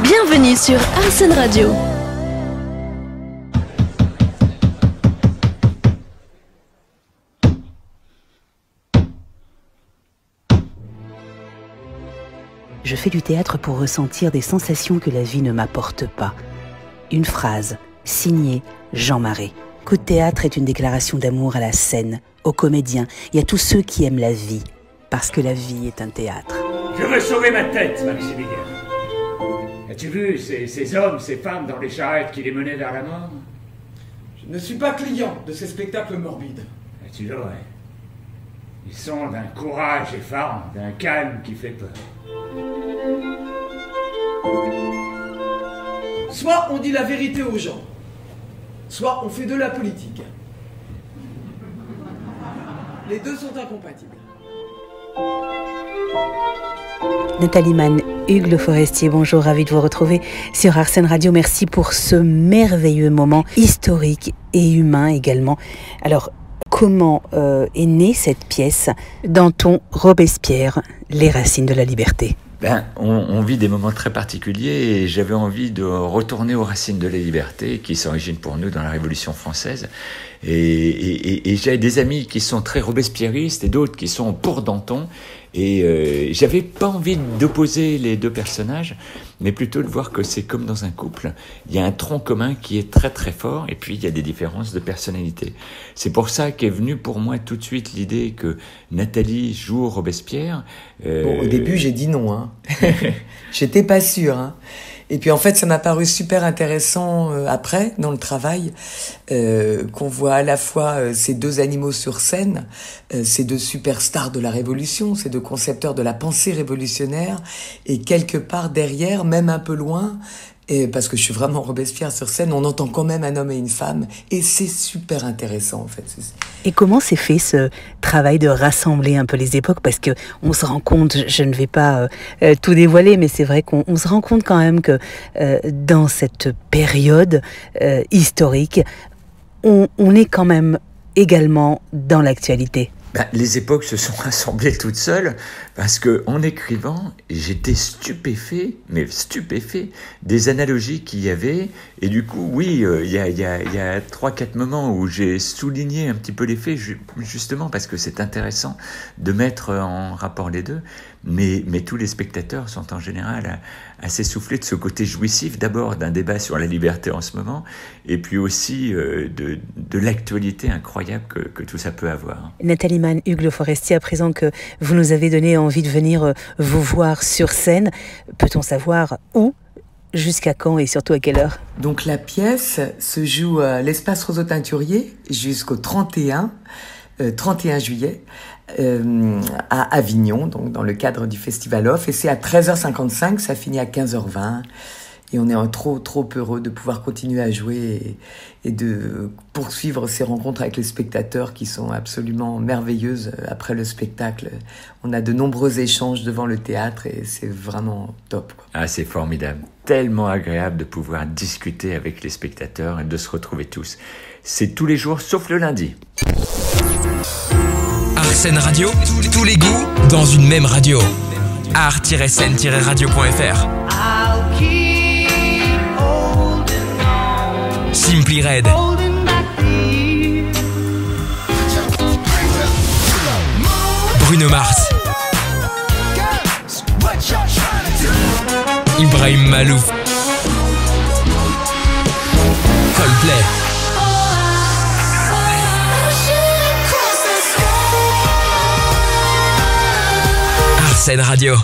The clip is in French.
Bienvenue sur Arsène Radio. Je fais du théâtre pour ressentir des sensations que la vie ne m'apporte pas. Une phrase, signée Jean Marais. Coup de théâtre est une déclaration d'amour à la scène, aux comédiens et à tous ceux qui aiment la vie, parce que la vie est un théâtre. Je veux sauver ma tête, Maximilien. As-tu vu ces hommes, ces femmes dans les charrettes qui les menaient vers la mort? Je ne suis pas client de ces spectacles morbides. Et tu l'aurais. Ils sont d'un courage effarant, d'un calme qui fait peur. Soit on dit la vérité aux gens, soit on fait de la politique. Les deux sont incompatibles. Nathalie Mann, Hugues Le Forestier, bonjour, ravi de vous retrouver sur Arsène Radio. Merci pour ce merveilleux moment historique et humain également. Alors, comment est née cette pièce, Danton Robespierre, Les Racines de la Liberté? On vit des moments très particuliers et j'avais envie de retourner aux racines de la liberté qui s'originent pour nous dans la Révolution française. Et j'ai des amis qui sont très robespierristes et d'autres qui sont pour Danton. Et j'avais pas envie d'opposer les deux personnages, mais plutôt de voir que c'est comme dans un couple. Il y a un tronc commun qui est très très fort, et puis il y a des différences de personnalité. C'est pour ça qu'est venue pour moi tout de suite l'idée que Nathalie joue Robespierre. Bon, au début, j'ai dit non. Hein. J'étais pas sûre. Hein. Et puis en fait, ça m'a paru super intéressant après, dans le travail, qu'on voit à la fois ces deux animaux sur scène, ces deux superstars de la Révolution, ces deux concepteurs de la pensée révolutionnaire, et quelque part derrière, même un peu loin, et parce que je suis vraiment Robespierre sur scène, on entend quand même un homme et une femme, et c'est super intéressant en fait. Et comment s'est fait ce travail de rassembler un peu les époques? Parce que on se rend compte, je ne vais pas tout dévoiler, mais c'est vrai qu'on se rend compte quand même que dans cette période historique, on est quand même également dans l'actualité. Les époques se sont rassemblées toutes seules parce que en écrivant, j'étais stupéfait des analogies qu'il y avait. Et du coup, oui, il y a 3-4 moments où j'ai souligné un petit peu les faits, justement parce que c'est intéressant de mettre en rapport les deux. Mais tous les spectateurs sont en général assez soufflés de ce côté jouissif, d'abord d'un débat sur la liberté en ce moment, et puis aussi de l'actualité incroyable que tout ça peut avoir. Nathalie Mann, Hugues Le Forestier, à présent que vous nous avez donné envie de venir vous voir sur scène, peut-on savoir où, jusqu'à quand et surtout à quelle heure? Donc la pièce se joue à l'Espace Roseau Teinturier jusqu'au 31 juillet. À Avignon, donc dans le cadre du Festival Off, et c'est à 13h55, ça finit à 15h20, et on est trop heureux de pouvoir continuer à jouer et de poursuivre ces rencontres avec les spectateurs qui sont absolument merveilleuses après le spectacle. On a de nombreux échanges devant le théâtre et c'est vraiment top, quoi. Ah, c'est formidable, tellement agréable de pouvoir discuter avec les spectateurs et de se retrouver tous. C'est tous les jours sauf le lundi. Arsène Radio, tous les goûts dans une même radio. art-scène-radio.fr. Simply Red. Bruno Mars. Ibrahim Malouf. Coldplay. Arsène Radio.